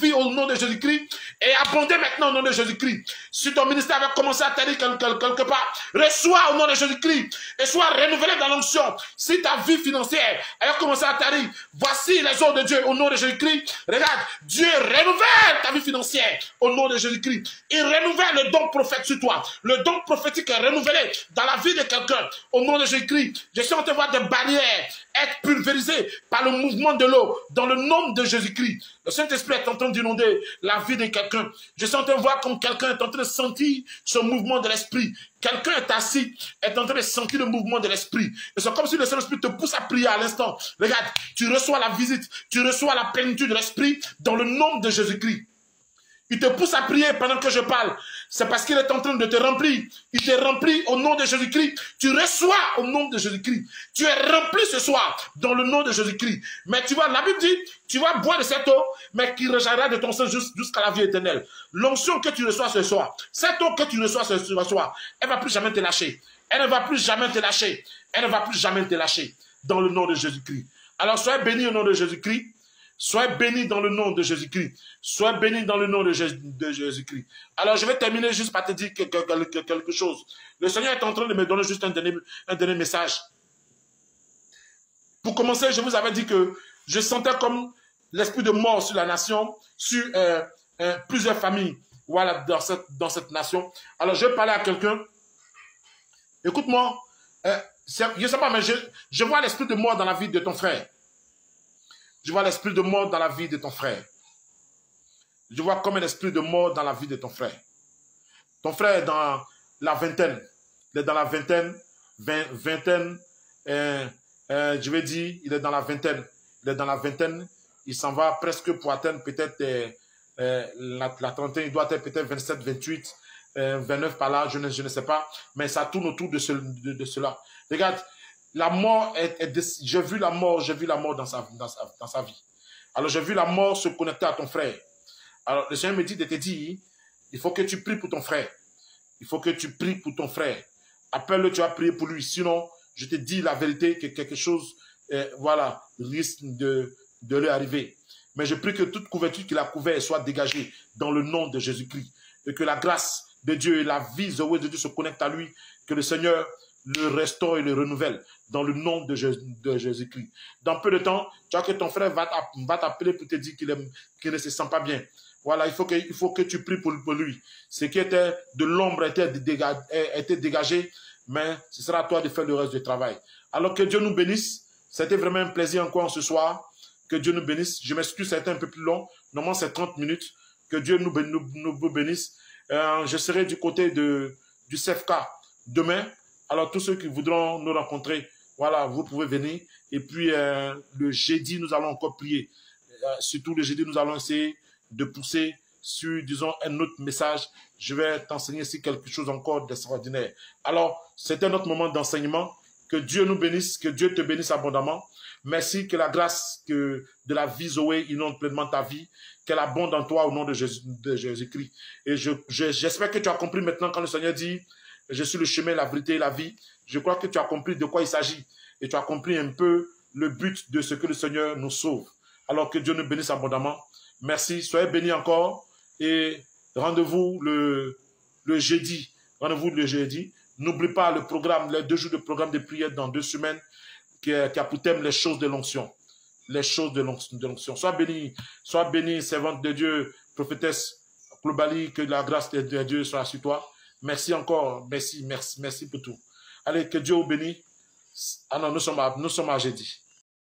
vie au nom de Jésus-Christ. Et abondez maintenant au nom de Jésus-Christ. Si ton ministère avait commencé à taire quelque part, reçois au nom de Jésus-Christ. Et sois renouvelé dans l'onction. Si ta vie financière avait commencé à taire, voici les eaux de Dieu au nom de Jésus-Christ. Regarde, Dieu renouvelle ta vie financière au nom de Jésus-Christ. Il renouvelle le don prophète sur toi. Le don prophétique est renouvelé dans la vie de quelqu'un au nom de Jésus-Christ. Je suis en train de voir des barrières être pulvérisé par le mouvement de l'eau dans le nom de Jésus-Christ. Le Saint-Esprit est en train d'inonder la vie de quelqu'un. Je suis en train de voir comme quelqu'un est en train de sentir ce mouvement de l'esprit. Quelqu'un est assis, est en train de sentir le mouvement de l'esprit. Et c'est comme si le Saint-Esprit te pousse à prier à l'instant. Regarde, tu reçois la visite, tu reçois la plénitude de l'esprit dans le nom de Jésus-Christ. Il te pousse à prier pendant que je parle. C'est parce qu'il est en train de te remplir. Il te remplit au nom de Jésus-Christ. Tu reçois au nom de Jésus-Christ. Tu es rempli ce soir dans le nom de Jésus-Christ. Mais tu vois, la Bible dit, tu vas boire de cette eau, mais qui rejaillira de ton sein jusqu'à la vie éternelle. L'onction que tu reçois ce soir, cette eau que tu reçois ce soir, elle ne va plus jamais te lâcher. Elle ne va plus jamais te lâcher. Elle ne va plus jamais te lâcher dans le nom de Jésus-Christ. Alors soyez bénis au nom de Jésus-Christ. Soyez bénis dans le nom de Jésus-Christ. Soyez bénis dans le nom de Jésus-Christ. Alors, je vais terminer juste par te dire quelque chose. Le Seigneur est en train de me donner juste un dernier message. Pour commencer, je vous avais dit que je sentais comme l'esprit de mort sur la nation, sur plusieurs familles, voilà, dans cette nation. Alors, je vais parler à quelqu'un. Écoute-moi, je ne sais pas, mais je vois l'esprit de mort dans la vie de ton frère. Je vois l'esprit de mort dans la vie de ton frère. Je vois comme un esprit de mort dans la vie de ton frère. Ton frère est dans la vingtaine. Il est dans la vingtaine. Je vais dire, il est dans la vingtaine. Il est dans la vingtaine. Il s'en va presque pour atteindre peut-être la trentaine. Il doit être peut-être 27, 28, 29 par là. Je ne sais pas. Mais ça tourne autour de cela. Regarde. La mort j'ai vu la mort dans sa vie. Alors j'ai vu la mort se connecter à ton frère. Alors le Seigneur me dit de te dire, il faut que tu pries pour ton frère. Il faut que tu pries pour ton frère. Appelle-le, tu vas prier pour lui. Sinon, je te dis la vérité que quelque chose, voilà, risque de lui arriver. Mais je prie que toute couverture qu'il a couverte soit dégagée dans le nom de Jésus-Christ. Et que la grâce de Dieu et la vie de Dieu se connectent à lui. Que le Seigneur le restaure et le renouvelle dans le nom de Jésus-Christ. Dans peu de temps, tu vois que ton frère va t'appeler pour te dire qu'il ne se sent pas bien. Voilà, il faut que tu pries pour lui. Ce qui était de l'ombre était dégagé, mais ce sera à toi de faire le reste du travail. Alors que Dieu nous bénisse. C'était vraiment un plaisir encore ce soir. Que Dieu nous bénisse. Je m'excuse, ça a été un peu plus long. Normalement, c'est 30 minutes. Que Dieu nous bénisse. Je serai du côté du CFK demain. Alors, tous ceux qui voudront nous rencontrer, voilà, vous pouvez venir. Et puis, le jeudi, nous allons encore prier. Surtout le jeudi, nous allons essayer de pousser sur, disons, un autre message. Je vais t'enseigner ici quelque chose encore d'extraordinaire. Alors, c'était notre moment d'enseignement. Que Dieu nous bénisse, que Dieu te bénisse abondamment. Merci que la grâce de la vie Zoé inonde pleinement ta vie, qu'elle abonde en toi au nom de Jésus-Christ. Et j'espère que tu as compris maintenant quand le Seigneur dit « Je suis le chemin, la vérité et la vie ». Je crois que tu as compris de quoi il s'agit et tu as compris un peu le but de ce que le Seigneur nous sauve. Alors que Dieu nous bénisse abondamment. Merci, soyez bénis encore et rendez-vous le jeudi. Rendez-vous le jeudi. N'oublie pas le programme, les 2 jours de programme de prière dans 2 semaines qui a pour thème les choses de l'onction. Les choses de l'onction. Sois béni, servante de Dieu, prophétesse Globali, que la grâce de Dieu soit sur toi. Merci encore, merci pour tout. Allez, que Dieu vous bénisse. Ah non, nous sommes à jeudi.